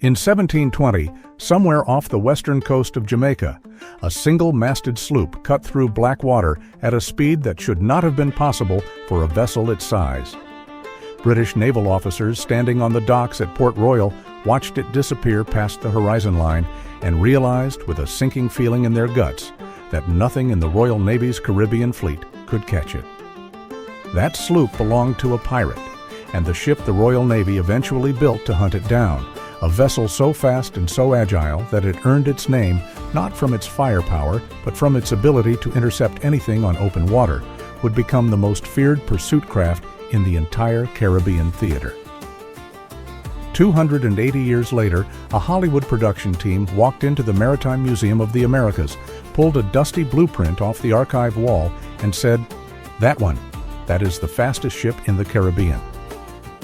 In 1720, somewhere off the western coast of Jamaica, a single-masted sloop cut through black water at a speed that should not have been possible for a vessel its size. British naval officers standing on the docks at Port Royal watched it disappear past the horizon line and realized with a sinking feeling in their guts that nothing in the Royal Navy's Caribbean fleet could catch it. That sloop belonged to a pirate, and the ship the Royal Navy eventually built to hunt it down, a vessel so fast and so agile that it earned its name not from its firepower but from its ability to intercept anything on open water, would become the most feared pursuit craft in the entire Caribbean theater. 280 years later, a Hollywood production team walked into the Maritime Museum of the Americas, pulled a dusty blueprint off the archive wall, and said, "That one, that is the fastest ship in the Caribbean."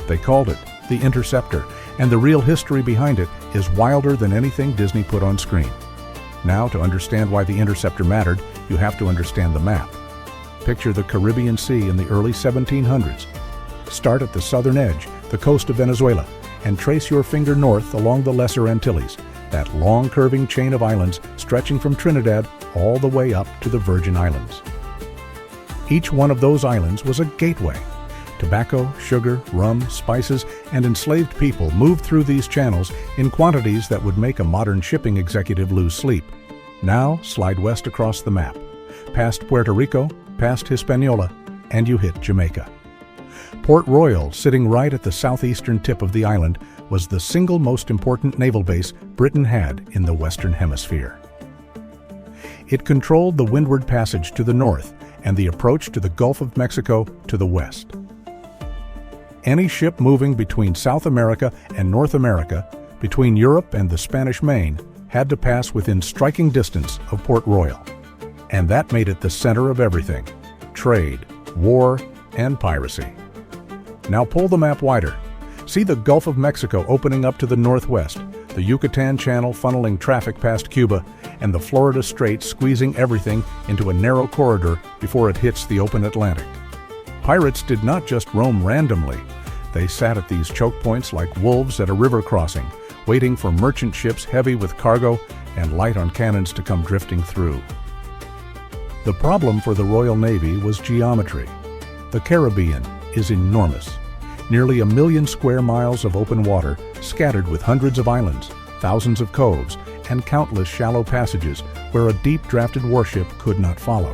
They called it the Interceptor, and the real history behind it is wilder than anything Disney put on screen. Now, to understand why the Interceptor mattered, you have to understand the map. Picture the Caribbean Sea in the early 1700s. Start at the southern edge, the coast of Venezuela, and trace your finger north along the Lesser Antilles, that long curving chain of islands stretching from Trinidad all the way up to the Virgin Islands. Each one of those islands was a gateway. Tobacco, sugar, rum, spices, and enslaved people moved through these channels in quantities that would make a modern shipping executive lose sleep. Now slide west across the map, past Puerto Rico, past Hispaniola, and you hit Jamaica. Port Royal, sitting right at the southeastern tip of the island, was the single most important naval base Britain had in the Western Hemisphere. It controlled the windward passage to the north and the approach to the Gulf of Mexico to the west. Any ship moving between South America and North America, between Europe and the Spanish Main, had to pass within striking distance of Port Royal. And that made it the center of everything: trade, war, and piracy. Now pull the map wider. See the Gulf of Mexico opening up to the northwest, the Yucatan Channel funneling traffic past Cuba, and the Florida Strait squeezing everything into a narrow corridor before it hits the open Atlantic. Pirates did not just roam randomly. They sat at these choke points like wolves at a river crossing, waiting for merchant ships heavy with cargo and light on cannons to come drifting through. The problem for the Royal Navy was geometry. The Caribbean is enormous. Nearly 1 million square miles of open water, scattered with hundreds of islands, thousands of coves, and countless shallow passages where a deep-drafted warship could not follow.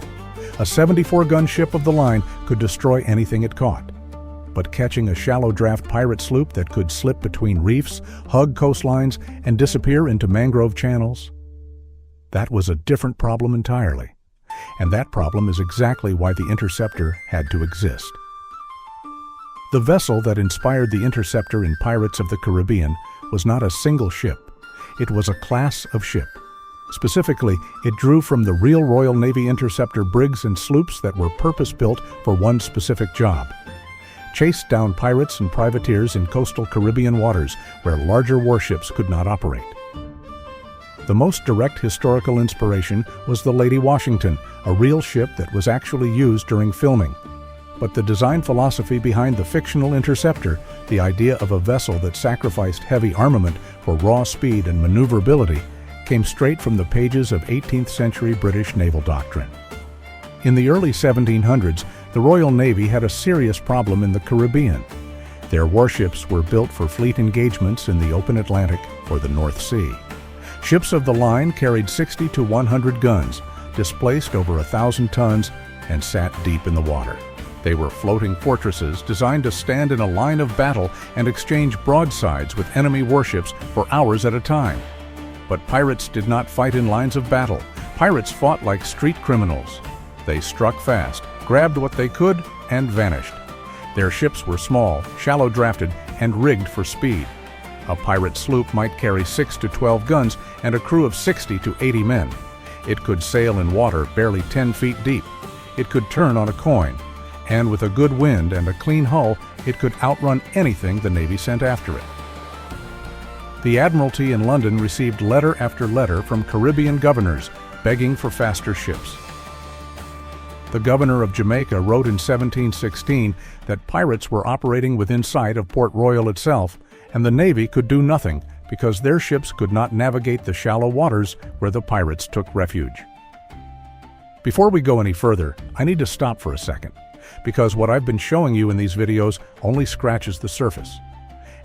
A 74-gun ship of the line could destroy anything it caught. But catching a shallow-draft pirate sloop that could slip between reefs, hug coastlines, and disappear into mangrove channels? That was a different problem entirely. And that problem is exactly why the Interceptor had to exist. The vessel that inspired the Interceptor in Pirates of the Caribbean was not a single ship. It was a class of ship. Specifically, it drew from the real Royal Navy Interceptor brigs and sloops that were purpose-built for one specific job: chased down pirates and privateers in coastal Caribbean waters where larger warships could not operate. The most direct historical inspiration was the Lady Washington, a real ship that was actually used during filming. But the design philosophy behind the fictional Interceptor, the idea of a vessel that sacrificed heavy armament for raw speed and maneuverability, came straight from the pages of 18th century British naval doctrine. In the early 1700s, the Royal Navy had a serious problem in the Caribbean. Their warships were built for fleet engagements in the open Atlantic or the North Sea. Ships of the line carried 60 to 100 guns, displaced over 1,000 tons, and sat deep in the water. They were floating fortresses designed to stand in a line of battle and exchange broadsides with enemy warships for hours at a time. But pirates did not fight in lines of battle. Pirates fought like street criminals. They struck fast, grabbed what they could, and vanished. Their ships were small, shallow-drafted, and rigged for speed. A pirate sloop might carry 6 to 12 guns and a crew of 60 to 80 men. It could sail in water barely 10 feet deep. It could turn on a coin. And with a good wind and a clean hull, it could outrun anything the Navy sent after it. The Admiralty in London received letter after letter from Caribbean governors begging for faster ships. The governor of Jamaica wrote in 1716 that pirates were operating within sight of Port Royal itself, and the Navy could do nothing because their ships could not navigate the shallow waters where the pirates took refuge. Before we go any further, I need to stop for a second, because what I've been showing you in these videos only scratches the surface.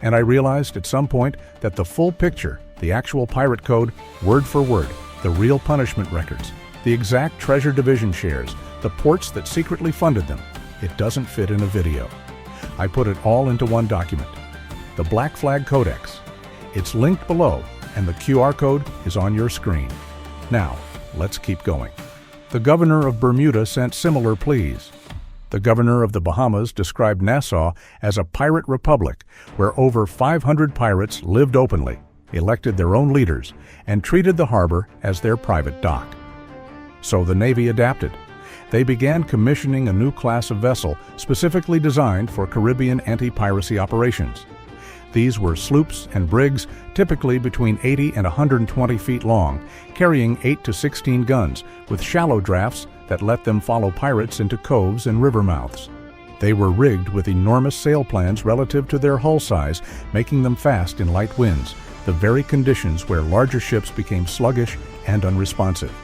And I realized at some point that the full picture, the actual pirate code, word for word, the real punishment records, the exact treasure division shares, the ports that secretly funded them, it doesn't fit in a video. I put it all into one document, the Black Flag Codex. It's linked below, and the QR code is on your screen. Now, let's keep going. The governor of Bermuda sent similar pleas. The governor of the Bahamas described Nassau as a pirate republic where over 500 pirates lived openly, elected their own leaders, and treated the harbor as their private dock. So the Navy adapted. They began commissioning a new class of vessel specifically designed for Caribbean anti-piracy operations. These were sloops and brigs, typically between 80 and 120 feet long, carrying 8 to 16 guns, with shallow drafts that let them follow pirates into coves and river mouths. They were rigged with enormous sail plans relative to their hull size, making them fast in light winds, the very conditions where larger ships became sluggish and unresponsive.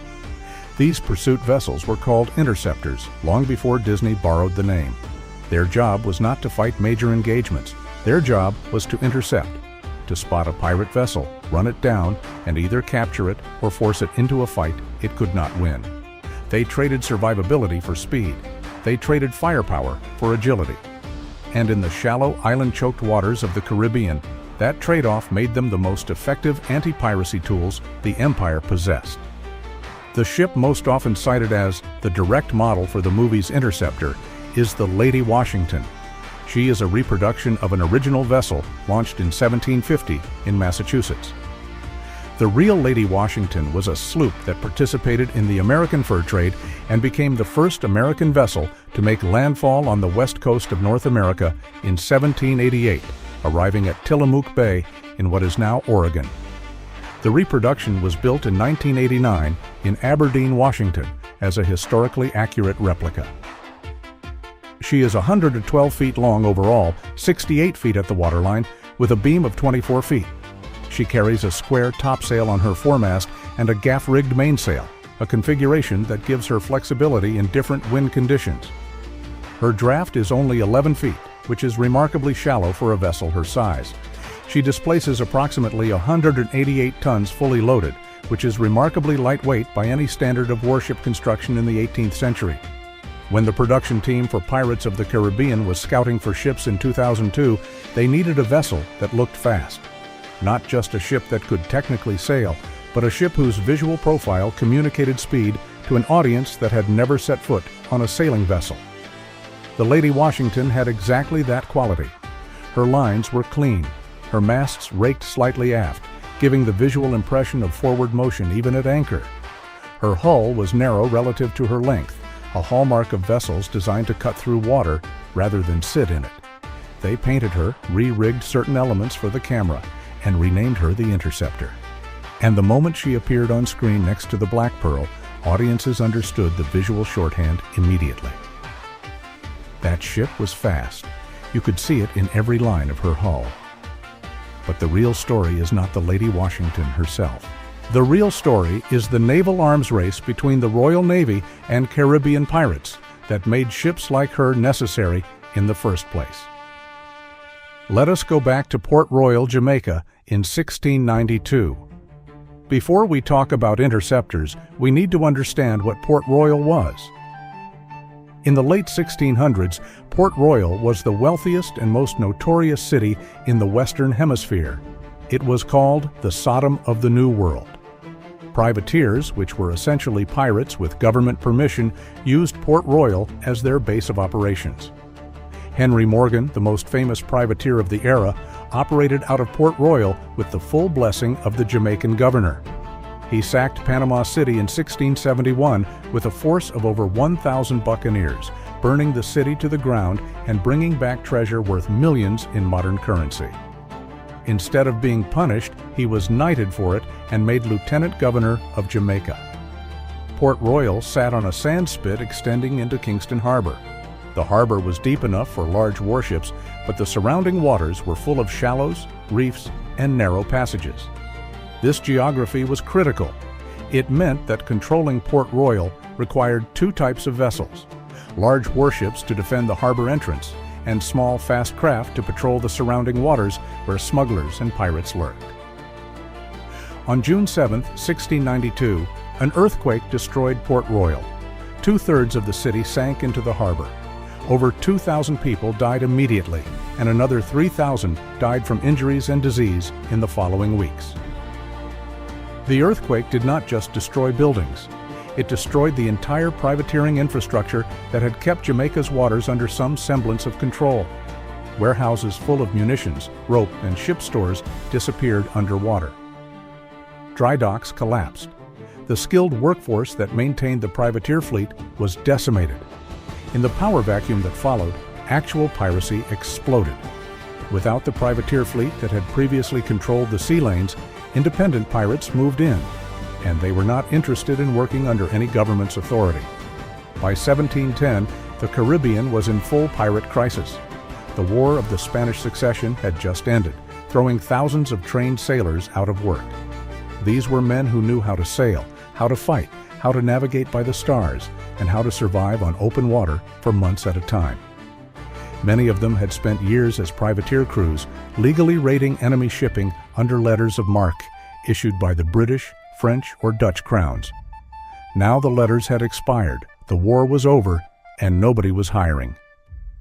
These pursuit vessels were called interceptors long before Disney borrowed the name. Their job was not to fight major engagements. Their job was to intercept, to spot a pirate vessel, run it down, and either capture it or force it into a fight it could not win. They traded survivability for speed. They traded firepower for agility. And in the shallow, island-choked waters of the Caribbean, that trade-off made them the most effective anti-piracy tools the Empire possessed. The ship most often cited as the direct model for the movie's Interceptor is the Lady Washington. She is a reproduction of an original vessel launched in 1750 in Massachusetts. The real Lady Washington was a sloop that participated in the American fur trade and became the first American vessel to make landfall on the west coast of North America in 1788, arriving at Tillamook Bay in what is now Oregon. The reproduction was built in 1989 in Aberdeen, Washington, as a historically accurate replica. She is 112 feet long overall, 68 feet at the waterline, with a beam of 24 feet. She carries a square topsail on her foremast and a gaff-rigged mainsail, a configuration that gives her flexibility in different wind conditions. Her draft is only 11 feet, which is remarkably shallow for a vessel her size. She displaces approximately 188 tons fully loaded, which is remarkably lightweight by any standard of warship construction in the 18th century. When the production team for Pirates of the Caribbean was scouting for ships in 2002, they needed a vessel that looked fast. Not just a ship that could technically sail, but a ship whose visual profile communicated speed to an audience that had never set foot on a sailing vessel. The Lady Washington had exactly that quality. Her lines were clean. Her masts raked slightly aft, giving the visual impression of forward motion even at anchor. Her hull was narrow relative to her length, a hallmark of vessels designed to cut through water rather than sit in it. They painted her, re-rigged certain elements for the camera, and renamed her the Interceptor. And the moment she appeared on screen next to the Black Pearl, audiences understood the visual shorthand immediately. That ship was fast. You could see it in every line of her hull. But the real story is not the Lady Washington herself. The real story is the naval arms race between the Royal Navy and Caribbean pirates that made ships like her necessary in the first place. Let us go back to Port Royal, Jamaica in 1692. Before we talk about interceptors, we need to understand what Port Royal was. In the late 1600s, Port Royal was the wealthiest and most notorious city in the Western Hemisphere. It was called the Sodom of the New World. Privateers, which were essentially pirates with government permission, used Port Royal as their base of operations. Henry Morgan, the most famous privateer of the era, operated out of Port Royal with the full blessing of the Jamaican governor. He sacked Panama City in 1671 with a force of over 1,000 buccaneers, burning the city to the ground and bringing back treasure worth millions in modern currency. Instead of being punished, he was knighted for it and made lieutenant governor of Jamaica. Port Royal sat on a sand spit extending into Kingston Harbor. The harbor was deep enough for large warships, but the surrounding waters were full of shallows, reefs, and narrow passages. This geography was critical. It meant that controlling Port Royal required two types of vessels: large warships to defend the harbor entrance, and small, fast craft to patrol the surrounding waters where smugglers and pirates lurked. On June 7, 1692, an earthquake destroyed Port Royal. 2/3 of the city sank into the harbor. Over 2,000 people died immediately, and another 3,000 died from injuries and disease in the following weeks. The earthquake did not just destroy buildings. It destroyed the entire privateering infrastructure that had kept Jamaica's waters under some semblance of control. Warehouses full of munitions, rope, and ship stores disappeared underwater. Dry docks collapsed. The skilled workforce that maintained the privateer fleet was decimated. In the power vacuum that followed, actual piracy exploded. Without the privateer fleet that had previously controlled the sea lanes, independent pirates moved in, and they were not interested in working under any government's authority. By 1710, the Caribbean was in full pirate crisis. The War of the Spanish Succession had just ended, throwing thousands of trained sailors out of work. These were men who knew how to sail, how to fight, how to navigate by the stars, and how to survive on open water for months at a time. Many of them had spent years as privateer crews, legally raiding enemy shipping under letters of marque issued by the British, French, or Dutch crowns. Now the letters had expired, the war was over, and nobody was hiring.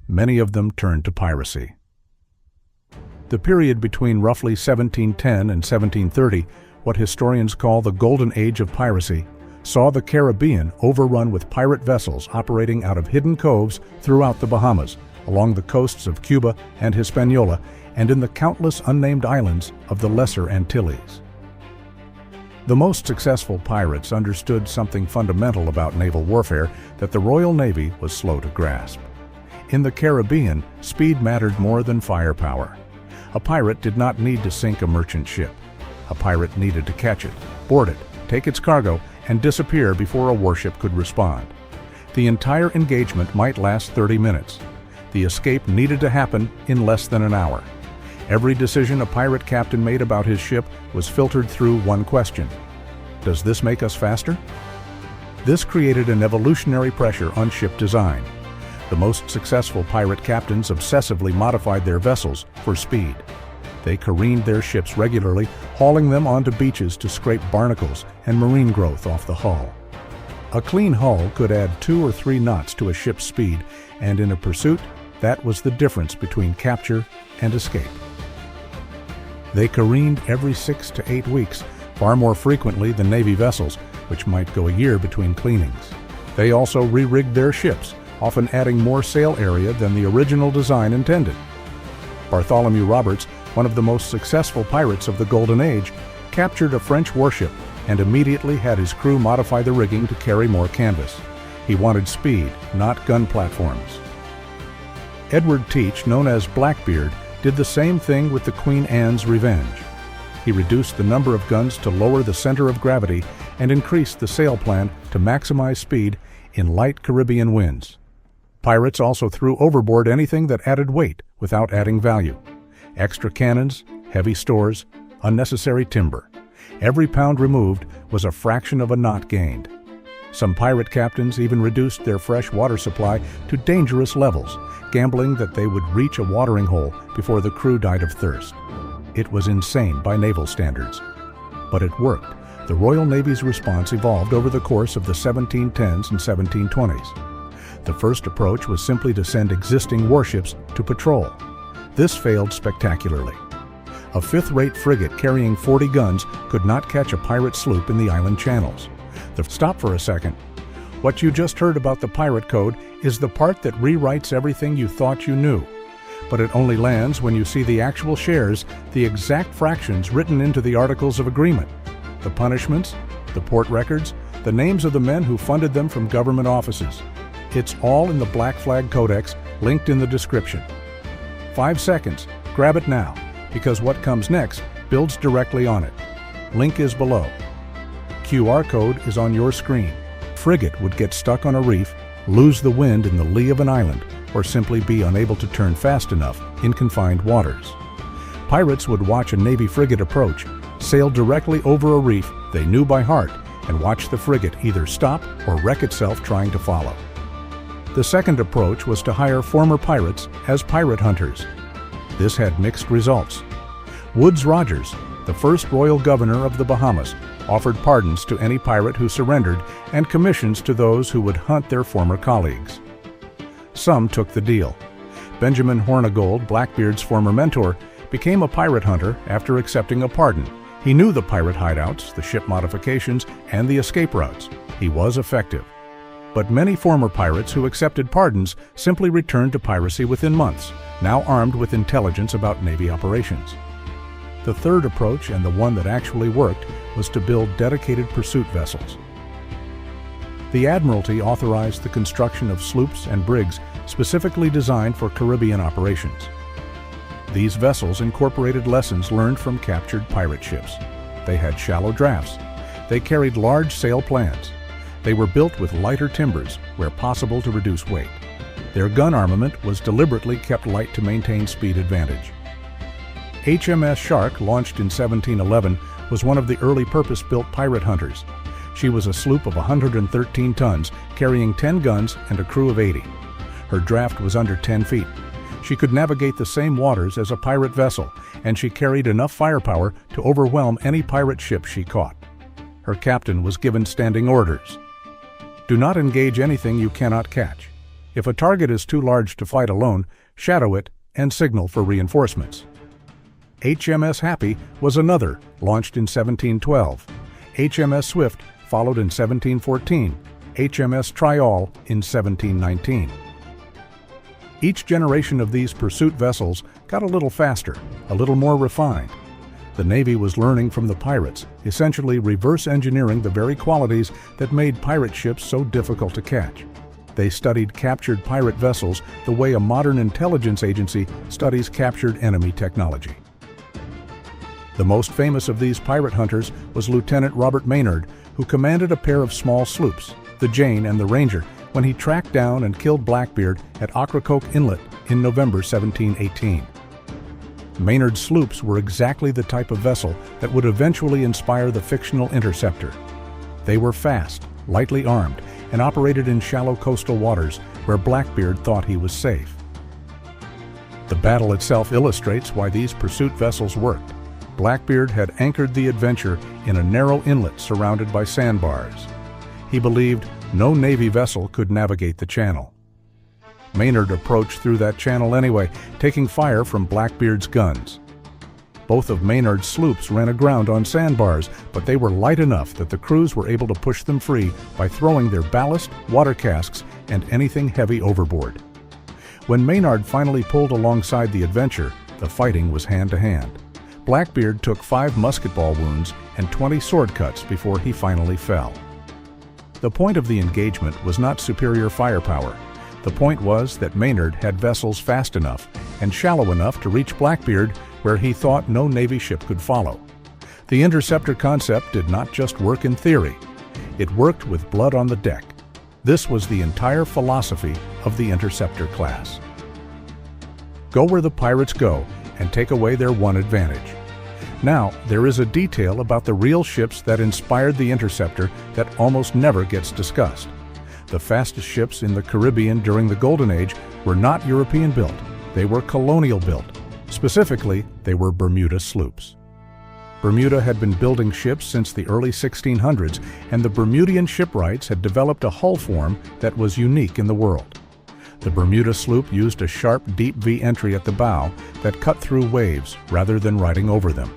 Many of them turned to piracy. The period between roughly 1710 and 1730, what historians call the Golden Age of Piracy, saw the Caribbean overrun with pirate vessels operating out of hidden coves throughout the Bahamas, along the coasts of Cuba and Hispaniola, and in the countless unnamed islands of the Lesser Antilles. The most successful pirates understood something fundamental about naval warfare that the Royal Navy was slow to grasp. In the Caribbean, speed mattered more than firepower. A pirate did not need to sink a merchant ship. A pirate needed to catch it, board it, take its cargo, and disappear before a warship could respond. The entire engagement might last 30 minutes. The escape needed to happen in less than an hour. Every decision a pirate captain made about his ship was filtered through one question: does this make us faster? This created an evolutionary pressure on ship design. The most successful pirate captains obsessively modified their vessels for speed. They careened their ships regularly, hauling them onto beaches to scrape barnacles and marine growth off the hull. A clean hull could add 2 or 3 knots to a ship's speed, and in a pursuit, that was the difference between capture and escape. They careened every 6 to 8 weeks, far more frequently than Navy vessels, which might go a year between cleanings. They also re-rigged their ships, often adding more sail area than the original design intended. Bartholomew Roberts, one of the most successful pirates of the Golden Age, captured a French warship and immediately had his crew modify the rigging to carry more canvas. He wanted speed, not gun platforms. Edward Teach, known as Blackbeard, did the same thing with the Queen Anne's Revenge. He reduced the number of guns to lower the center of gravity and increased the sail plan to maximize speed in light Caribbean winds. Pirates also threw overboard anything that added weight without adding value. Extra cannons, heavy stores, unnecessary timber. Every pound removed was a fraction of a knot gained. Some pirate captains even reduced their fresh water supply to dangerous levels, gambling that they would reach a watering hole before the crew died of thirst. It was insane by naval standards. But it worked. The Royal Navy's response evolved over the course of the 1710s and 1720s. The first approach was simply to send existing warships to patrol. This failed spectacularly. A fifth-rate frigate carrying 40 guns could not catch a pirate sloop in the island channels. Stop for a second. What you just heard about the pirate code is the part that rewrites everything you thought you knew. But it only lands when you see the actual shares, the exact fractions written into the Articles of Agreement, the punishments, the port records, the names of the men who funded them from government offices. It's all in the Black Flag Codex, linked in the description. 5 seconds. Grab it now, because what comes next builds directly on it. Link is below. QR code is on your screen. Frigate would get stuck on a reef, lose the wind in the lee of an island, or simply be unable to turn fast enough in confined waters. Pirates would watch a Navy frigate approach, sail directly over a reef they knew by heart, and watch the frigate either stop or wreck itself trying to follow. The second approach was to hire former pirates as pirate hunters. This had mixed results. Woodes Rogers, the first royal governor of the Bahamas, offered pardons to any pirate who surrendered and commissions to those who would hunt their former colleagues. Some took the deal. Benjamin Hornigold, Blackbeard's former mentor, became a pirate hunter after accepting a pardon. He knew the pirate hideouts, the ship modifications, and the escape routes. He was effective. But many former pirates who accepted pardons simply returned to piracy within months, now armed with intelligence about Navy operations. The third approach, and the one that actually worked, was to build dedicated pursuit vessels. The Admiralty authorized the construction of sloops and brigs specifically designed for Caribbean operations. These vessels incorporated lessons learned from captured pirate ships. They had shallow drafts. They carried large sail plans. They were built with lighter timbers where possible to reduce weight. Their gun armament was deliberately kept light to maintain speed advantage. HMS Shark, launched in 1711, was one of the early purpose-built pirate hunters. She was a sloop of 113 tons, carrying 10 guns and a crew of 80. Her draft was under 10 feet. She could navigate the same waters as a pirate vessel, and she carried enough firepower to overwhelm any pirate ship she caught. Her captain was given standing orders. Do not engage anything you cannot catch. If a target is too large to fight alone, shadow it and signal for reinforcements. HMS Happy was another, launched in 1712. HMS Swift followed in 1714, HMS Trial in 1719. Each generation of these pursuit vessels got a little faster, a little more refined. The Navy was learning from the pirates, essentially reverse engineering the very qualities that made pirate ships so difficult to catch. They studied captured pirate vessels the way a modern intelligence agency studies captured enemy technology. The most famous of these pirate hunters was Lieutenant Robert Maynard, who commanded a pair of small sloops, the Jane and the Ranger, when he tracked down and killed Blackbeard at Ocracoke Inlet in November 1718. Maynard's sloops were exactly the type of vessel that would eventually inspire the fictional Interceptor. They were fast, lightly armed, and operated in shallow coastal waters where Blackbeard thought he was safe. The battle itself illustrates why these pursuit vessels worked. Blackbeard had anchored the Adventure in a narrow inlet surrounded by sandbars. He believed no Navy vessel could navigate the channel. Maynard approached through that channel anyway, taking fire from Blackbeard's guns. Both of Maynard's sloops ran aground on sandbars, but they were light enough that the crews were able to push them free by throwing their ballast, water casks, and anything heavy overboard. When Maynard finally pulled alongside the Adventure, the fighting was hand-to-hand. Blackbeard took 5 musket ball wounds and 20 sword cuts before he finally fell. The point of the engagement was not superior firepower. The point was that Maynard had vessels fast enough and shallow enough to reach Blackbeard where he thought no Navy ship could follow. The interceptor concept did not just work in theory. It worked with blood on the deck. This was the entire philosophy of the interceptor class. Go where the pirates go and take away their one advantage. Now, there is a detail about the real ships that inspired the Interceptor that almost never gets discussed. The fastest ships in the Caribbean during the Golden Age were not European-built, they were colonial-built. Specifically, they were Bermuda sloops. Bermuda had been building ships since the early 1600s, and the Bermudian shipwrights had developed a hull form that was unique in the world. The Bermuda sloop used a sharp, deep V entry at the bow that cut through waves rather than riding over them.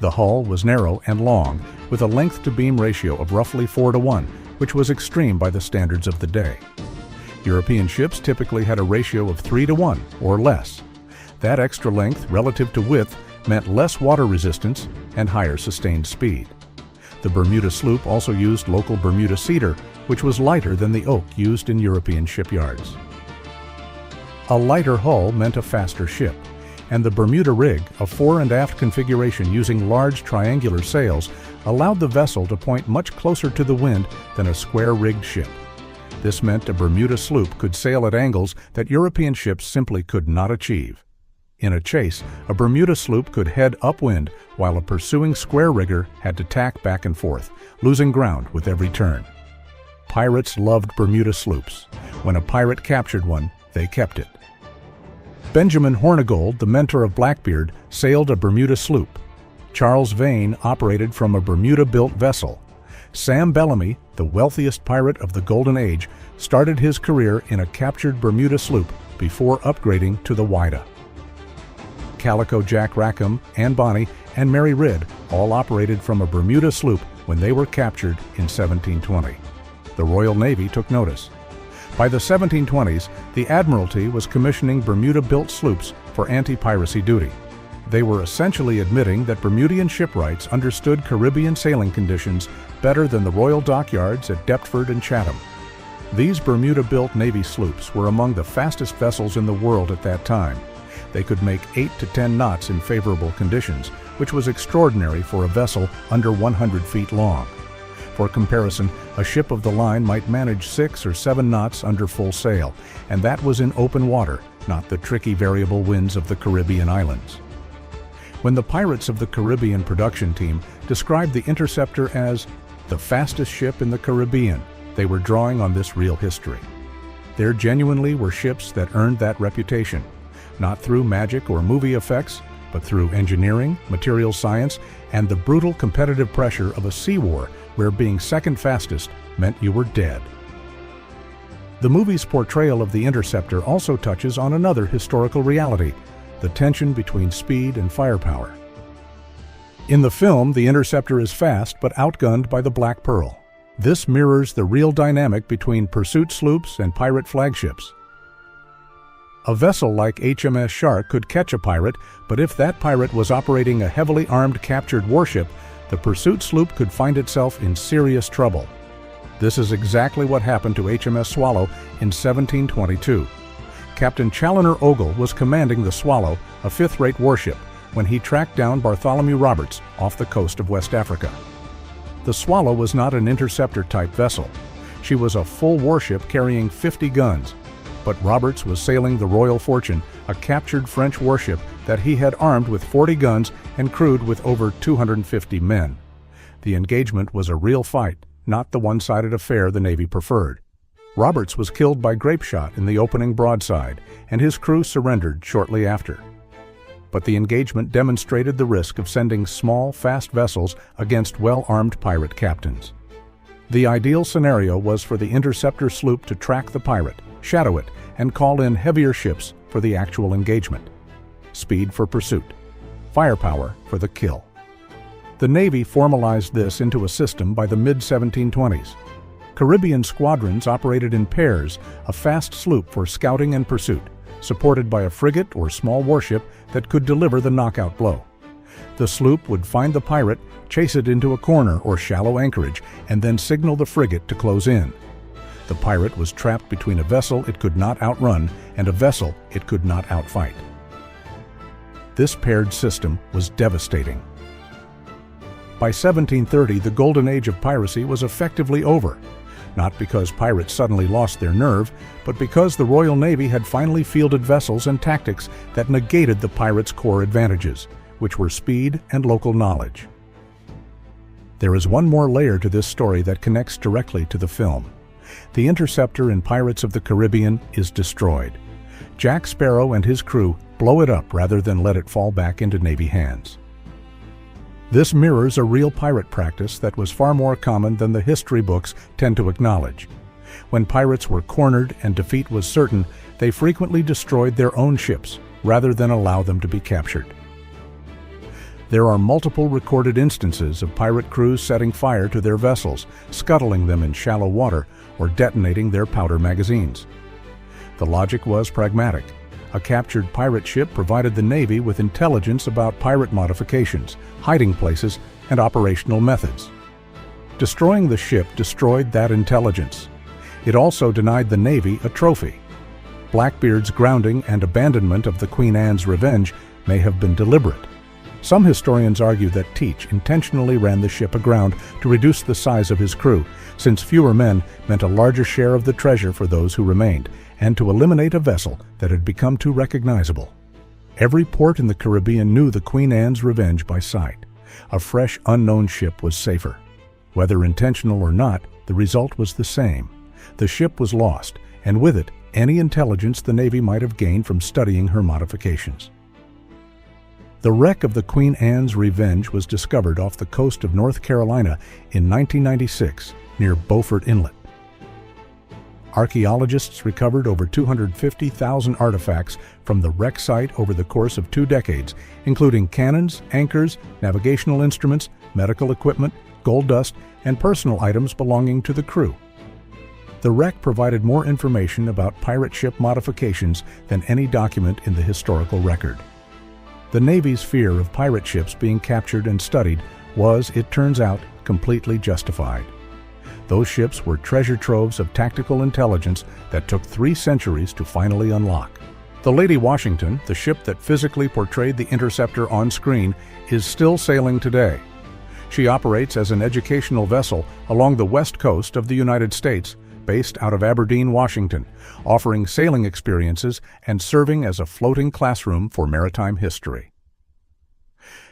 The hull was narrow and long, with a length-to-beam ratio of roughly 4:1, which was extreme by the standards of the day. European ships typically had a ratio of 3:1 or less. That extra length relative to width meant less water resistance and higher sustained speed. The Bermuda sloop also used local Bermuda cedar, which was lighter than the oak used in European shipyards. A lighter hull meant a faster ship, and the Bermuda rig, a fore and aft configuration using large triangular sails, allowed the vessel to point much closer to the wind than a square-rigged ship. This meant a Bermuda sloop could sail at angles that European ships simply could not achieve. In a chase, a Bermuda sloop could head upwind while a pursuing square rigger had to tack back and forth, losing ground with every turn. Pirates loved Bermuda sloops. When a pirate captured one, they kept it. Benjamin Hornigold, the mentor of Blackbeard, sailed a Bermuda sloop. Charles Vane operated from a Bermuda-built vessel. Sam Bellamy, the wealthiest pirate of the Golden Age, started his career in a captured Bermuda sloop before upgrading to the Whydah. Calico Jack Rackham, Anne Bonny, and Mary Ridd all operated from a Bermuda sloop when they were captured in 1720. The Royal Navy took notice. By the 1720s, the Admiralty was commissioning Bermuda-built sloops for anti-piracy duty. They were essentially admitting that Bermudian shipwrights understood Caribbean sailing conditions better than the Royal Dockyards at Deptford and Chatham. These Bermuda-built Navy sloops were among the fastest vessels in the world at that time. They could make 8 to 10 knots in favorable conditions, which was extraordinary for a vessel under 100 feet long. For comparison, a ship of the line might manage 6 or 7 knots under full sail, and that was in open water, not the tricky variable winds of the Caribbean islands. When the Pirates of the Caribbean production team described the Interceptor as the fastest ship in the Caribbean, they were drawing on this real history. There genuinely were ships that earned that reputation, not through magic or movie effects, but through engineering, material science, and the brutal competitive pressure of a sea war where being second fastest meant you were dead. The movie's portrayal of the Interceptor also touches on another historical reality, the tension between speed and firepower. In the film, the Interceptor is fast but outgunned by the Black Pearl. This mirrors the real dynamic between pursuit sloops and pirate flagships. A vessel like HMS Shark could catch a pirate, but if that pirate was operating a heavily armed captured warship, the pursuit sloop could find itself in serious trouble. This is exactly what happened to HMS Swallow in 1722. Captain Challoner Ogle was commanding the Swallow, a fifth-rate warship, when he tracked down Bartholomew Roberts off the coast of West Africa. The Swallow was not an interceptor-type vessel. She was a full warship carrying 50 guns, but Roberts was sailing the Royal Fortune, a captured French warship that he had armed with 40 guns and crewed with over 250 men. The engagement was a real fight, not the one-sided affair the Navy preferred. Roberts was killed by grape shot in the opening broadside, and his crew surrendered shortly after. But the engagement demonstrated the risk of sending small, fast vessels against well-armed pirate captains. The ideal scenario was for the Interceptor sloop to track the pirate, shadow it, and call in heavier ships for the actual engagement. Speed for pursuit, firepower for the kill. The Navy formalized this into a system by the mid-1720s. Caribbean squadrons operated in pairs, a fast sloop for scouting and pursuit, supported by a frigate or small warship that could deliver the knockout blow. The sloop would find the pirate, chase it into a corner or shallow anchorage, and then signal the frigate to close in. The pirate was trapped between a vessel it could not outrun and a vessel it could not outfight. This paired system was devastating. By 1730, the Golden Age of Piracy was effectively over, not because pirates suddenly lost their nerve, but because the Royal Navy had finally fielded vessels and tactics that negated the pirates' core advantages, which were speed and local knowledge. There is one more layer to this story that connects directly to the film. The Interceptor in Pirates of the Caribbean is destroyed. Jack Sparrow and his crew blow it up rather than let it fall back into Navy hands. This mirrors a real pirate practice that was far more common than the history books tend to acknowledge. When pirates were cornered and defeat was certain, they frequently destroyed their own ships rather than allow them to be captured. There are multiple recorded instances of pirate crews setting fire to their vessels, scuttling them in shallow water, or detonating their powder magazines. The logic was pragmatic. A captured pirate ship provided the Navy with intelligence about pirate modifications, hiding places, and operational methods. Destroying the ship destroyed that intelligence. It also denied the Navy a trophy. Blackbeard's grounding and abandonment of the Queen Anne's Revenge may have been deliberate. Some historians argue that Teach intentionally ran the ship aground to reduce the size of his crew, since fewer men meant a larger share of the treasure for those who remained, and to eliminate a vessel that had become too recognizable. Every port in the Caribbean knew the Queen Anne's Revenge by sight. A fresh, unknown ship was safer. Whether intentional or not, the result was the same. The ship was lost, and with it, any intelligence the Navy might have gained from studying her modifications. The wreck of the Queen Anne's Revenge was discovered off the coast of North Carolina in 1996, near Beaufort Inlet. Archaeologists recovered over 250,000 artifacts from the wreck site over the course of 2 decades, including cannons, anchors, navigational instruments, medical equipment, gold dust, and personal items belonging to the crew. The wreck provided more information about pirate ship modifications than any document in the historical record. The Navy's fear of pirate ships being captured and studied was, it turns out, completely justified. Those ships were treasure troves of tactical intelligence that took 3 centuries to finally unlock. The Lady Washington, the ship that physically portrayed the Interceptor on screen, is still sailing today. She operates as an educational vessel along the west coast of the United States, based out of Aberdeen, Washington, offering sailing experiences and serving as a floating classroom for maritime history.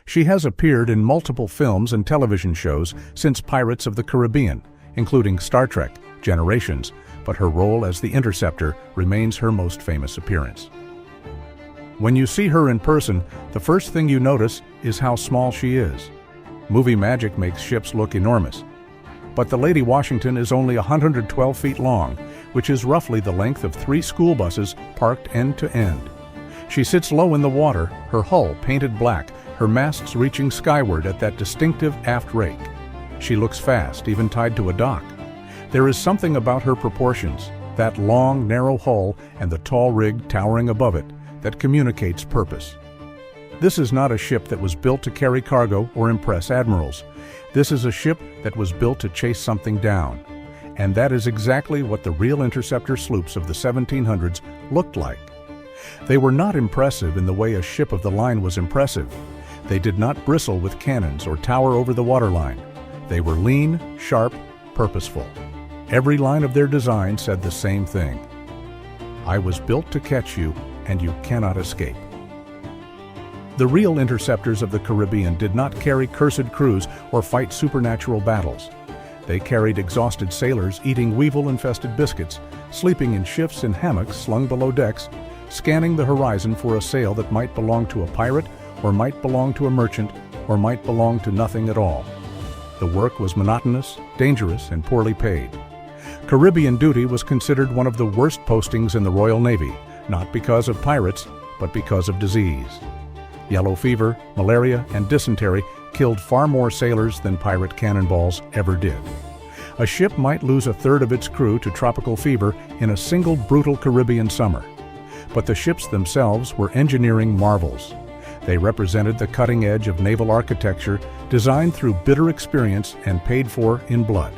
She has appeared in multiple films and television shows since Pirates of the Caribbean, including Star Trek, Generations, but her role as the Interceptor remains her most famous appearance. When you see her in person, the first thing you notice is how small she is. Movie magic makes ships look enormous. But the Lady Washington is only 112 feet long, which is roughly the length of 3 school buses parked end to end. She sits low in the water, her hull painted black, her masts reaching skyward at that distinctive aft rake. She looks fast, even tied to a dock. There is something about her proportions, that long, narrow hull and the tall rig towering above it, that communicates purpose. This is not a ship that was built to carry cargo or impress admirals. This is a ship that was built to chase something down. And that is exactly what the real interceptor sloops of the 1700s looked like. They were not impressive in the way a ship of the line was impressive. They did not bristle with cannons or tower over the waterline. They were lean, sharp, purposeful. Every line of their design said the same thing. I was built to catch you, and you cannot escape. The real interceptors of the Caribbean did not carry cursed crews or fight supernatural battles. They carried exhausted sailors eating weevil-infested biscuits, sleeping in shifts in hammocks slung below decks, scanning the horizon for a sail that might belong to a pirate, or might belong to a merchant, or might belong to nothing at all. The work was monotonous, dangerous, and poorly paid. Caribbean duty was considered one of the worst postings in the Royal Navy, not because of pirates, but because of disease. Yellow fever, malaria, and dysentery killed far more sailors than pirate cannonballs ever did. A ship might lose a third of its crew to tropical fever in a single brutal Caribbean summer. But the ships themselves were engineering marvels. They represented the cutting edge of naval architecture, designed through bitter experience and paid for in blood.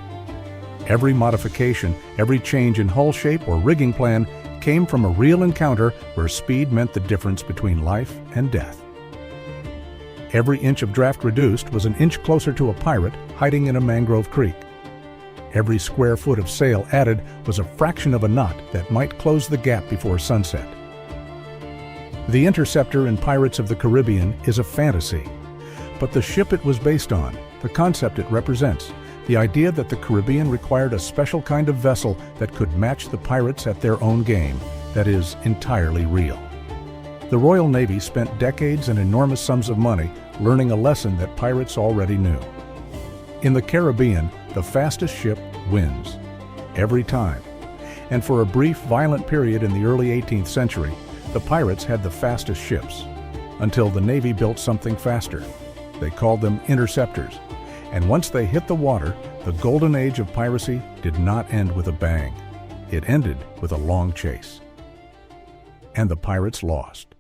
Every modification, every change in hull shape or rigging plan came from a real encounter where speed meant the difference between life and death. Every inch of draft reduced was an inch closer to a pirate hiding in a mangrove creek. Every square foot of sail added was a fraction of a knot that might close the gap before sunset. The Interceptor in Pirates of the Caribbean is a fantasy, but the ship it was based on, the concept it represents, the idea that the Caribbean required a special kind of vessel that could match the pirates at their own game, that is entirely real. The Royal Navy spent decades and enormous sums of money learning a lesson that pirates already knew. In the Caribbean, the fastest ship wins, every time. And for a brief, violent period in the early 18th century, the pirates had the fastest ships, until the Navy built something faster. They called them interceptors. And once they hit the water, the Golden Age of Piracy did not end with a bang. It ended with a long chase. And the pirates lost.